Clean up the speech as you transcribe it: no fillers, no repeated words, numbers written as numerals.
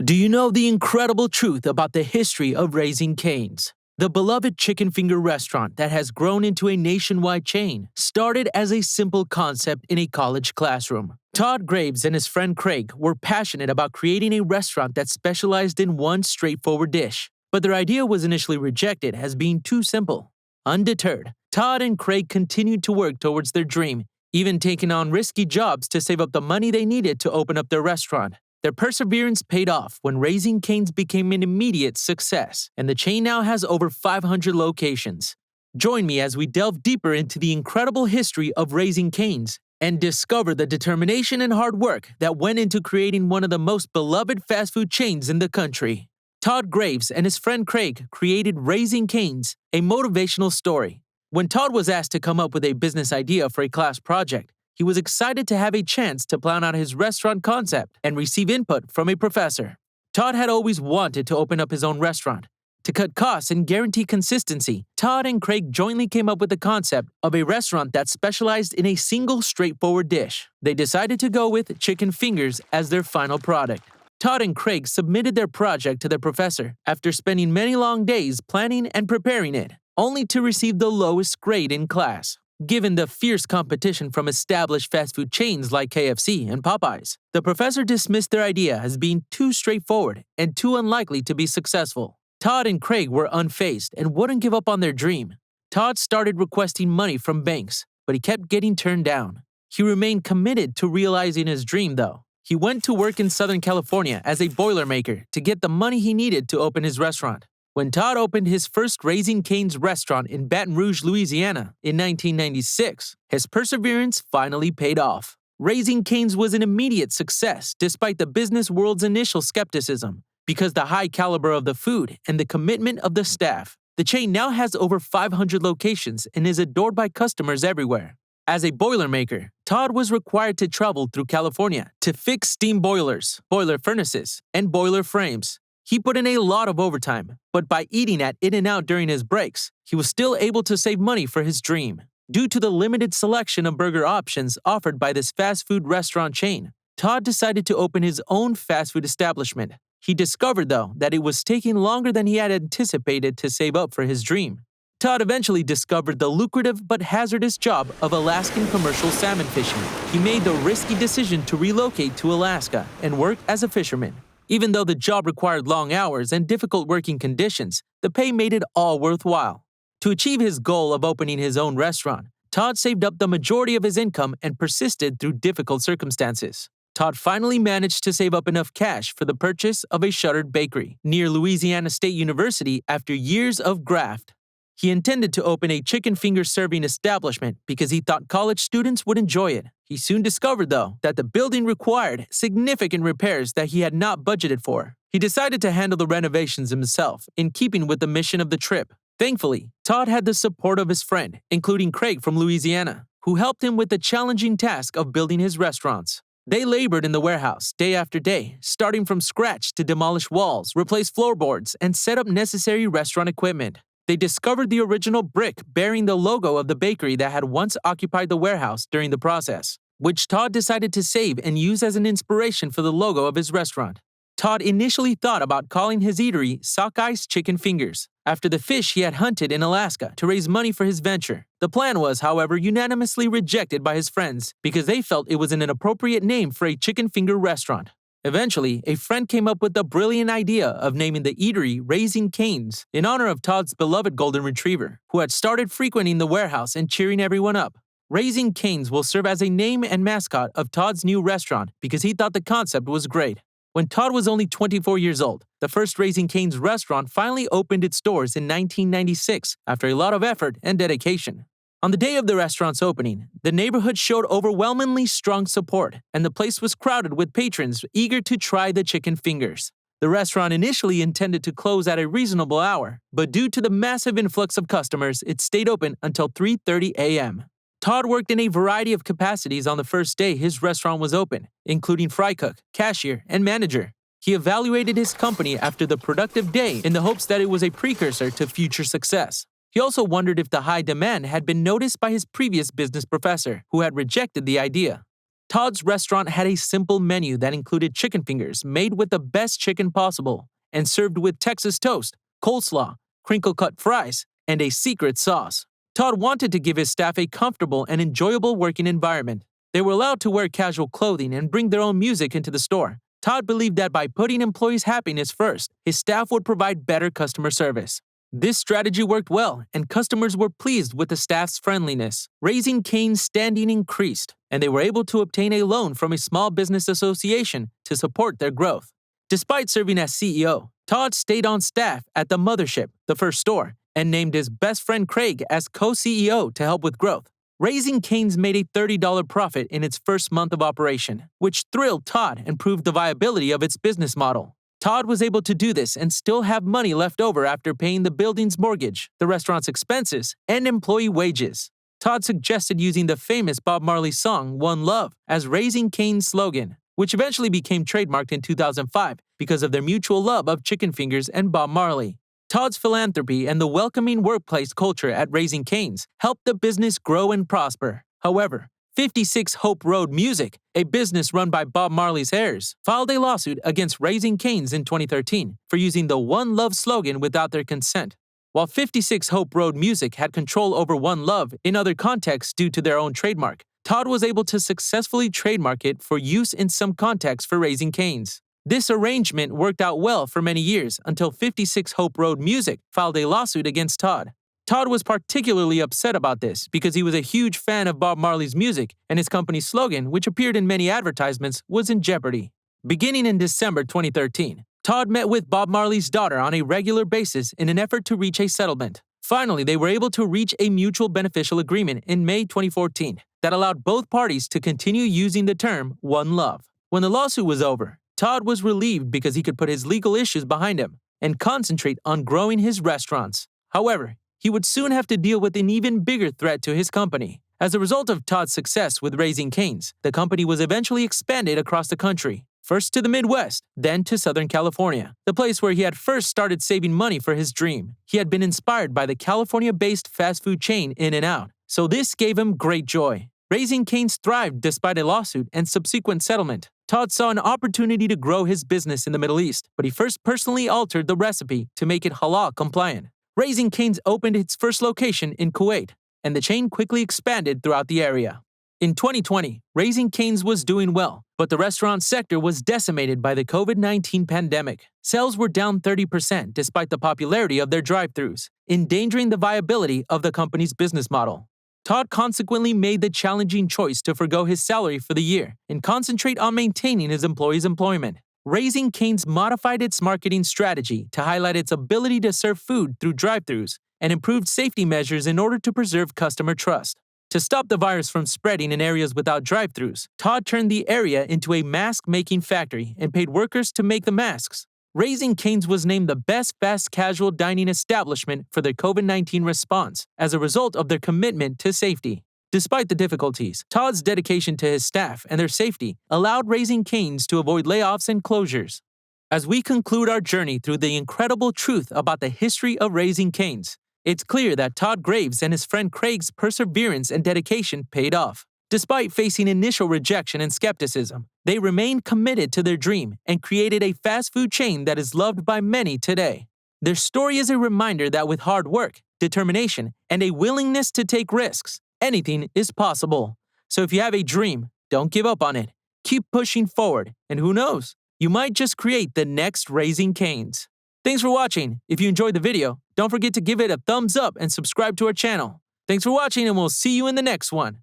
Do you know the incredible truth about the history of Raising Cane's? The beloved chicken finger restaurant that has grown into a nationwide chain started as a simple concept in a college classroom. Todd Graves and his friend Craig were passionate about creating a restaurant that specialized in one straightforward dish, but their idea was initially rejected as being too simple. Undeterred, Todd and Craig continued to work towards their dream, even taking on risky jobs to save up the money they needed to open up their restaurant. Their perseverance paid off when Raising Cane's became an immediate success, and the chain now has over 500 locations. Join me as we delve deeper into the incredible history of Raising Cane's and discover the determination and hard work that went into creating one of the most beloved fast food chains in the country. Todd Graves and his friend Craig created Raising Cane's, a motivational story. When Todd was asked to come up with a business idea for a class project, he was excited to have a chance to plan out his restaurant concept and receive input from a professor. Todd had always wanted to open up his own restaurant. To cut costs and guarantee consistency, Todd and Craig jointly came up with the concept of a restaurant that specialized in a single straightforward dish. They decided to go with chicken fingers as their final product. Todd and Craig submitted their project to their professor after spending many long days planning and preparing it, only to receive the lowest grade in class. Given the fierce competition from established fast food chains like KFC and Popeyes, the professor dismissed their idea as being too straightforward and too unlikely to be successful. Todd and Craig were unfazed and wouldn't give up on their dream. Todd started requesting money from banks, but he kept getting turned down. He remained committed to realizing his dream, though. He went to work in Southern California as a boilermaker to get the money he needed to open his restaurant. When Todd opened his first Raising Cane's restaurant in Baton Rouge, Louisiana in 1996, his perseverance finally paid off. Raising Cane's was an immediate success despite the business world's initial skepticism. Because the high caliber of the food and the commitment of the staff, the chain now has over 500 locations and is adored by customers everywhere. As a boilermaker, Todd was required to travel through California to fix steam boilers, boiler furnaces, and boiler frames. He put in a lot of overtime, but by eating at In-N-Out during his breaks, he was still able to save money for his dream. Due to the limited selection of burger options offered by this fast food restaurant chain, Todd decided to open his own fast food establishment. He discovered, though, that it was taking longer than he had anticipated to save up for his dream. Todd eventually discovered the lucrative but hazardous job of Alaskan commercial salmon fishing. He made the risky decision to relocate to Alaska and work as a fisherman. Even though the job required long hours and difficult working conditions, the pay made it all worthwhile. To achieve his goal of opening his own restaurant, Todd saved up the majority of his income and persisted through difficult circumstances. Todd finally managed to save up enough cash for the purchase of a shuttered bakery near Louisiana State University after years of graft. He intended to open a chicken finger serving establishment because he thought college students would enjoy it. He soon discovered, though, that the building required significant repairs that he had not budgeted for. He decided to handle the renovations himself, in keeping with the mission of the trip. Thankfully, Todd had the support of his friend, including Craig from Louisiana, who helped him with the challenging task of building his restaurants. They labored in the warehouse day after day, starting from scratch to demolish walls, replace floorboards, and set up necessary restaurant equipment. They discovered the original brick bearing the logo of the bakery that had once occupied the warehouse during the process, which Todd decided to save and use as an inspiration for the logo of his restaurant. Todd initially thought about calling his eatery Sockeyes Chicken Fingers, after the fish he had hunted in Alaska to raise money for his venture. The plan was, however, unanimously rejected by his friends because they felt it was an inappropriate name for a chicken finger restaurant. Eventually, a friend came up with the brilliant idea of naming the eatery Raising Cane's in honor of Todd's beloved golden retriever, who had started frequenting the warehouse and cheering everyone up. Raising Cane's will serve as a name and mascot of Todd's new restaurant because he thought the concept was great. When Todd was only 24 years old, the first Raising Cane's restaurant finally opened its doors in 1996 after a lot of effort and dedication. On the day of the restaurant's opening, the neighborhood showed overwhelmingly strong support, and the place was crowded with patrons eager to try the chicken fingers. The restaurant initially intended to close at a reasonable hour, but due to the massive influx of customers, it stayed open until 3:30 a.m. Todd worked in a variety of capacities on the first day his restaurant was open, including fry cook, cashier, and manager. He evaluated his company after the productive day in the hopes that it was a precursor to future success. He also wondered if the high demand had been noticed by his previous business professor, who had rejected the idea. Todd's restaurant had a simple menu that included chicken fingers made with the best chicken possible and served with Texas toast, coleslaw, crinkle-cut fries, and a secret sauce. Todd wanted to give his staff a comfortable and enjoyable working environment. They were allowed to wear casual clothing and bring their own music into the store. Todd believed that by putting employees' happiness first, his staff would provide better customer service. This strategy worked well, and customers were pleased with the staff's friendliness. Raising Cane's standing increased, and they were able to obtain a loan from a small business association to support their growth. Despite serving as CEO, Todd stayed on staff at the mothership, the first store, and named his best friend Craig as co-CEO to help with growth. Raising Cane's made a $30 profit in its first month of operation, which thrilled Todd and proved the viability of its business model. Todd was able to do this and still have money left over after paying the building's mortgage, the restaurant's expenses, and employee wages. Todd suggested using the famous Bob Marley song One Love as Raising Cane's slogan, which eventually became trademarked in 2005 because of their mutual love of chicken fingers and Bob Marley. Todd's philanthropy and the welcoming workplace culture at Raising Cane's helped the business grow and prosper. However, 56 Hope Road Music, a business run by Bob Marley's heirs, filed a lawsuit against Raising Cane's in 2013 for using the One Love slogan without their consent. While 56 Hope Road Music had control over One Love in other contexts due to their own trademark, Todd was able to successfully trademark it for use in some contexts for Raising Cane's. This arrangement worked out well for many years until 56 Hope Road Music filed a lawsuit against Todd. Todd was particularly upset about this because he was a huge fan of Bob Marley's music, and his company's slogan, which appeared in many advertisements, was in jeopardy. Beginning in December 2013, Todd met with Bob Marley's daughter on a regular basis in an effort to reach a settlement. Finally, they were able to reach a mutual beneficial agreement in May 2014 that allowed both parties to continue using the term One Love. When the lawsuit was over, Todd was relieved because he could put his legal issues behind him and concentrate on growing his restaurants. However, he would soon have to deal with an even bigger threat to his company. As a result of Todd's success with Raising Cane's, the company was eventually expanded across the country, first to the Midwest, then to Southern California, the place where he had first started saving money for his dream. He had been inspired by the California-based fast food chain In-N-Out, so this gave him great joy. Raising Cane's thrived despite a lawsuit and subsequent settlement. Todd saw an opportunity to grow his business in the Middle East, but he first personally altered the recipe to make it halal compliant. Raising Cane's opened its first location in Kuwait, and the chain quickly expanded throughout the area. In 2020, Raising Cane's was doing well, but the restaurant sector was decimated by the COVID-19 pandemic. Sales were down 30% despite the popularity of their drive-thrus, endangering the viability of the company's business model. Todd consequently made the challenging choice to forgo his salary for the year and concentrate on maintaining his employees' employment. Raising Cane's modified its marketing strategy to highlight its ability to serve food through drive-thrus and improved safety measures in order to preserve customer trust. To stop the virus from spreading in areas without drive-thrus, Todd turned the area into a mask-making factory and paid workers to make the masks. Raising Cane's was named the best fast casual dining establishment for their COVID-19 response as a result of their commitment to safety. Despite the difficulties, Todd's dedication to his staff and their safety allowed Raising Cane's to avoid layoffs and closures. As we conclude our journey through the incredible truth about the history of Raising Cane's, it's clear that Todd Graves and his friend Craig's perseverance and dedication paid off. Despite facing initial rejection and skepticism, they remained committed to their dream and created a fast food chain that is loved by many today. Their story is a reminder that with hard work, determination, and a willingness to take risks, anything is possible. So if you have a dream, don't give up on it. Keep pushing forward, and who knows, you might just create the next Raising Cane's. Thanks for watching. If you enjoyed the video, don't forget to give it a thumbs up and subscribe to our channel. Thanks for watching, and we'll see you in the next one.